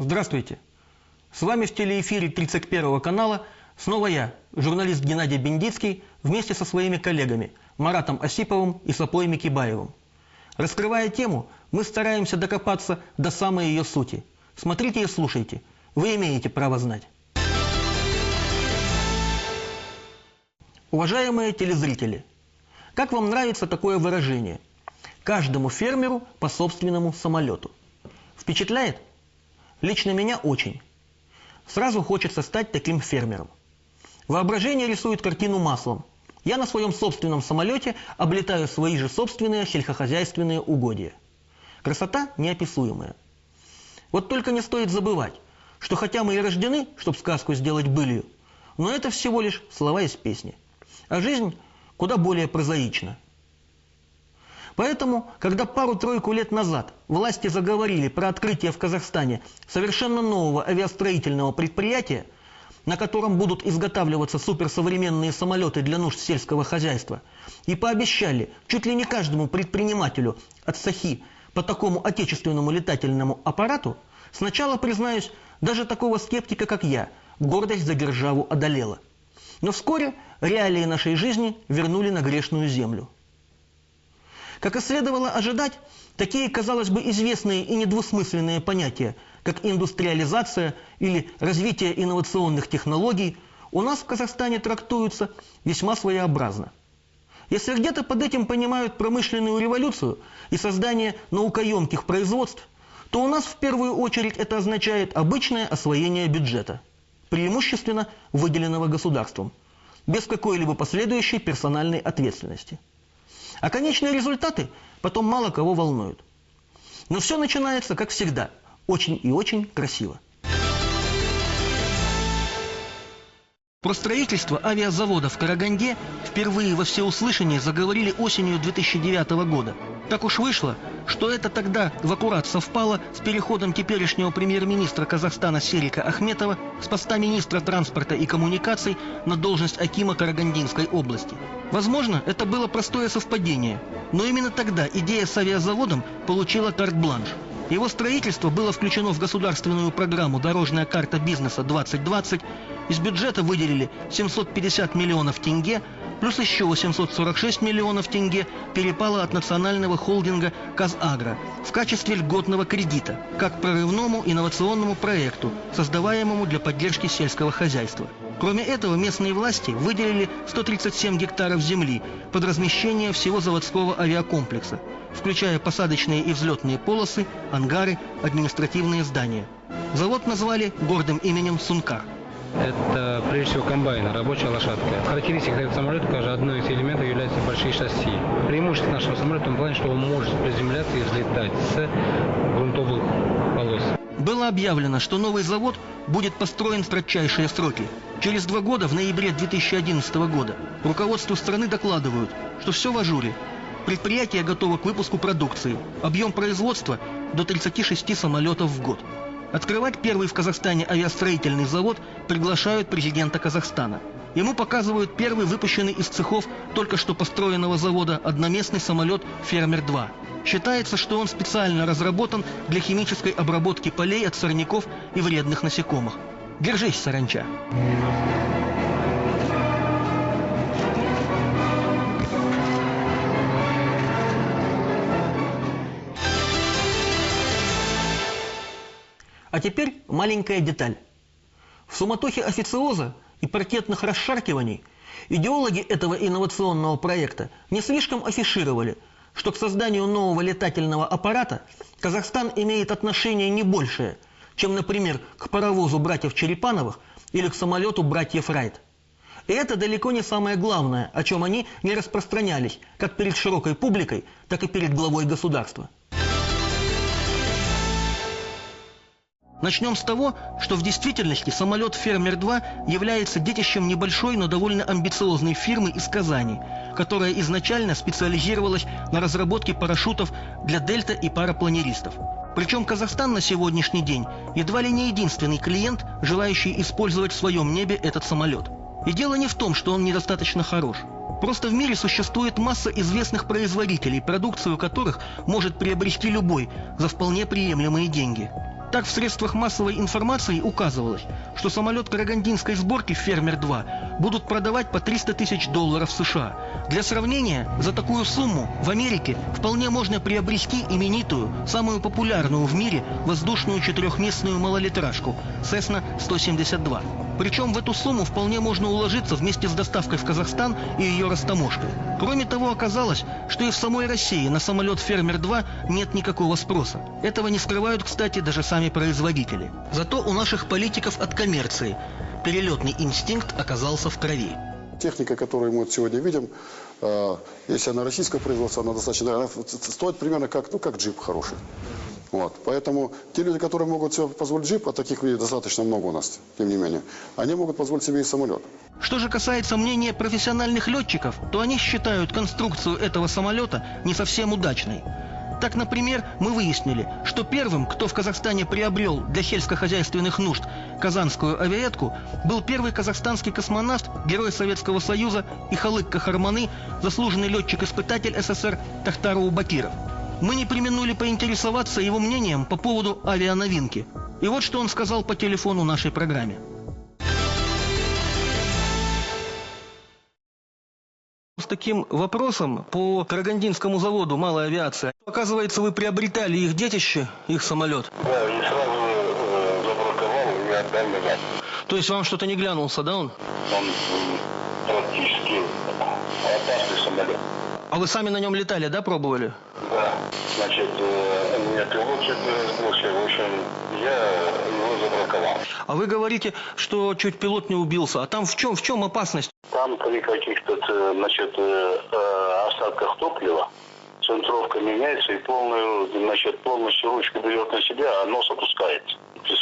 Здравствуйте! С вами в телеэфире 31 канала снова я, журналист Геннадий Бендицкий, вместе со своими коллегами Маратом Осиповым и Сапой Микибаевым. Раскрывая тему, мы стараемся докопаться до самой ее сути. Смотрите и слушайте, вы имеете право знать. Уважаемые телезрители, как вам нравится такое выражение? Каждому фермеру по собственному самолету. Впечатляет? Лично меня очень. Сразу хочется стать таким фермером. Воображение рисует картину маслом. Я на своем собственном самолете облетаю свои же собственные сельскохозяйственные угодья. Красота неописуемая. Вот только не стоит забывать, что хотя мы и рождены, чтобы сказку сделать былью, но это всего лишь слова из песни. А жизнь куда более прозаична. Поэтому, когда пару-тройку лет назад власти заговорили про открытие в Казахстане совершенно нового авиастроительного предприятия, на котором будут изготавливаться суперсовременные самолеты для нужд сельского хозяйства, и пообещали чуть ли не каждому предпринимателю от сахи по такому отечественному летательному аппарату, сначала, признаюсь, даже такого скептика, как я, гордость за державу одолела. Но вскоре реалии нашей жизни вернули на грешную землю. Как и следовало ожидать, такие, казалось бы, известные и недвусмысленные понятия, как индустриализация или развитие инновационных технологий, у нас в Казахстане трактуются весьма своеобразно. Если где-то под этим понимают промышленную революцию и создание наукоемких производств, то у нас в первую очередь это означает обычное освоение бюджета, преимущественно выделенного государством, без какой-либо последующей персональной ответственности. А конечные результаты потом мало кого волнуют. Но все начинается, как всегда, очень и очень красиво. Про строительство авиазавода в Караганде впервые во всеуслышание заговорили осенью 2009 года. Так уж вышло, что это тогда в аккурат совпало с переходом теперешнего премьер-министра Казахстана Серика Ахметова с поста министра транспорта и коммуникаций на должность акима Карагандинской области. Возможно, это было простое совпадение, но именно тогда идея с авиазаводом получила карт-бланш. Его строительство было включено в государственную программу «Дорожная карта бизнеса 2020», из бюджета выделили 750 миллионов тенге, плюс еще 846 миллионов тенге перепало от национального холдинга «Казагро» в качестве льготного кредита, как прорывному инновационному проекту, создаваемому для поддержки сельского хозяйства. Кроме этого, местные власти выделили 137 гектаров земли под размещение всего заводского авиакомплекса, включая посадочные и взлетные полосы, ангары, административные здания. Завод назвали гордым именем «Сункар». Это, прежде всего, комбайн, рабочая лошадка. Характеристика этого самолета, тоже одной из элементов является большие шасси. Преимущество нашего самолета в том плане, что он может приземляться и взлетать с грунтовых полос. Было объявлено, что новый завод будет построен в кратчайшие сроки. Через 2 года, в ноябре 2011 года, руководству страны докладывают, что все в ажуре. Предприятие готово к выпуску продукции. Объем производства до 36 самолетов в год. Открывать первый в Казахстане авиастроительный завод приглашают президента Казахстана. Ему показывают первый выпущенный из цехов только что построенного завода одноместный самолет «Фермер-2». Считается, что он специально разработан для химической обработки полей от сорняков и вредных насекомых. Держись, саранча! А теперь маленькая деталь. В суматохе официоза и паркетных расшаркиваний идеологи этого инновационного проекта не слишком афишировали, что к созданию нового летательного аппарата Казахстан имеет отношение не большее, чем, например, к паровозу братьев Черепановых или к самолету братьев Райт. И это далеко не самое главное, о чем они не распространялись как перед широкой публикой, так и перед главой государства. Начнем с того, что в действительности самолет «Фермер-2» является детищем небольшой, но довольно амбициозной фирмы из Казани, которая изначально специализировалась на разработке парашютов для дельта и парапланеристов. Причем Казахстан на сегодняшний день едва ли не единственный клиент, желающий использовать в своем небе этот самолет. И дело не в том, что он недостаточно хорош. Просто в мире существует масса известных производителей, продукцию которых может приобрести любой за вполне приемлемые деньги. Так в средствах массовой информации указывалось, что самолет карагандинской сборки «Фермер-2» будут продавать по $300 тысяч США. Для сравнения, за такую сумму в Америке вполне можно приобрести именитую, самую популярную в мире воздушную четырехместную малолитражку Cessna 172. Причем в эту сумму вполне можно уложиться вместе с доставкой в Казахстан и ее растаможкой. Кроме того, оказалось, что и в самой России на самолет «Фермер-2» нет никакого спроса. Этого не скрывают, кстати, даже сами производители. Зато у наших политиков от коммерции перелетный инстинкт оказался в крови. Техника, которую мы сегодня видим, если она российского производства, она достаточно, она стоит примерно как джип хороший. Вот. Поэтому те люди, которые могут себе позволить джип, а таких людей достаточно много у нас, тем не менее, они могут позволить себе и самолет. Что же касается мнения профессиональных летчиков, то они считают конструкцию этого самолета не совсем удачной. Так, например, мы выяснили, что первым, кто в Казахстане приобрел для сельскохозяйственных нужд казанскую авиетку, был первый казахстанский космонавт, герой Советского Союза и Халык Кахарманы, заслуженный летчик-испытатель СССР Тахтар Аубакиров. Мы не преминули поинтересоваться его мнением по поводу авиановинки. И вот что он сказал по телефону нашей программе. С таким вопросом по Карагандинскому заводу «Малая авиация». Оказывается, вы приобретали их детище, их самолет? Да, и сразу забраковал и отдал назад. То есть вам что-то не глянулся, да, он? Он практически опасный самолет. А вы сами на нем летали, да, пробовали? Да, значит, у меня пилот чуть не разбился, в общем, я его забраковал. А вы говорите, что чуть пилот не убился, а там в чем опасность? Там при каких-то, значит, остатках топлива центровка меняется и полностью ручку берет на себя, а нос опускается.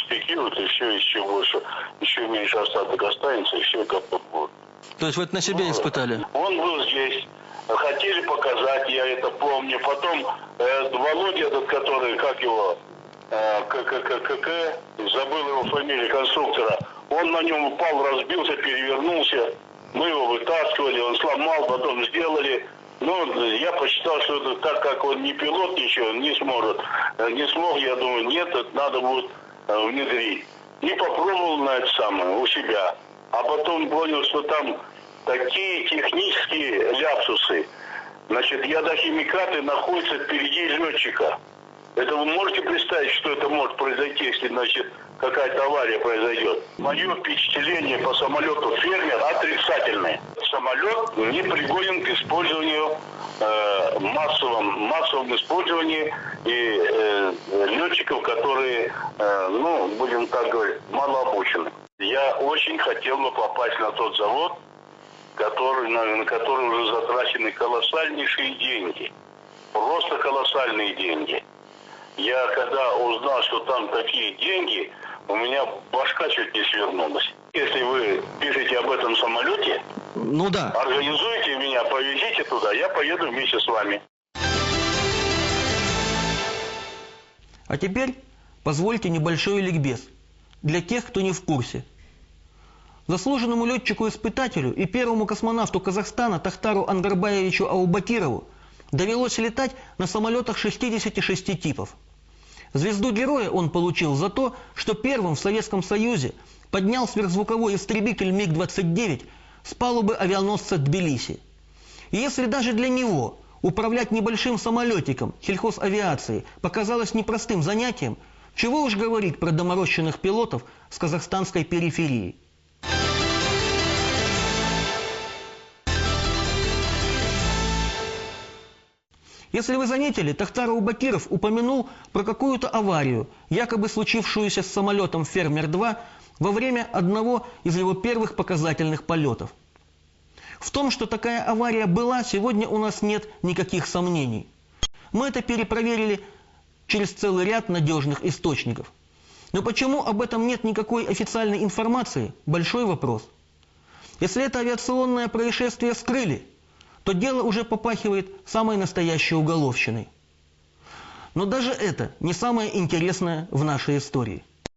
Спикирует и все, еще меньше остаток останется, и все капот будет. То есть вы это на себе испытали? Он был здесь. Хотели показать, я это помню. Потом Володя этот, который, как его, забыл его фамилию, конструктора, он на нем упал, разбился, перевернулся. Мы его вытаскивали, он сломал, потом сделали. Ну, я посчитал, что это так как он не пилот, ничего не сможет. Не смог, я думаю, нет, это надо будет внедрить. И попробовал на это самое у себя. А потом понял, что там такие технические ляпсусы. Значит, ядохимикаты находятся впереди летчика. Это вы можете представить, что это может произойти, если, значит, какая-то авария произойдет? Мое впечатление по самолету «Фермер» отрицательное. Самолет не пригоден к использованию, массовому использованию и летчиков, которые, будем так говорить, малообучены. Я очень хотел бы попасть на тот завод, на который уже затрачены колоссальнейшие деньги. Просто колоссальные деньги. Я когда узнал, что там такие деньги, у меня башка чуть не свернулась. Если вы пишете об этом самолете, ну да, организуйте меня, повезите туда, я поеду вместе с вами. А теперь позвольте небольшой ликбез для тех, кто не в курсе. Заслуженному летчику-испытателю и первому космонавту Казахстана Тахтару Ангарбаевичу Аубакирову довелось летать на самолетах 66 типов. Звезду Героя он получил за то, что первым в Советском Союзе поднял сверхзвуковой истребитель МиГ-29 с палубы авианосца Тбилиси. И если даже для него управлять небольшим самолетиком сельхозавиации показалось непростым занятием, чего уж говорить про доморощенных пилотов с казахстанской периферии. Если вы заметили, Тахтар Аубакиров упомянул про какую-то аварию, якобы случившуюся с самолетом «Фермер-2» во время одного из его первых показательных полетов. В том, что такая авария была, сегодня у нас нет никаких сомнений. Мы это перепроверили через целый ряд надежных источников. Но почему об этом нет никакой официальной информации – большой вопрос. Если это авиационное происшествие скрыли, то дело уже попахивает самой настоящей уголовщиной. Но даже это не самое интересное в нашей истории.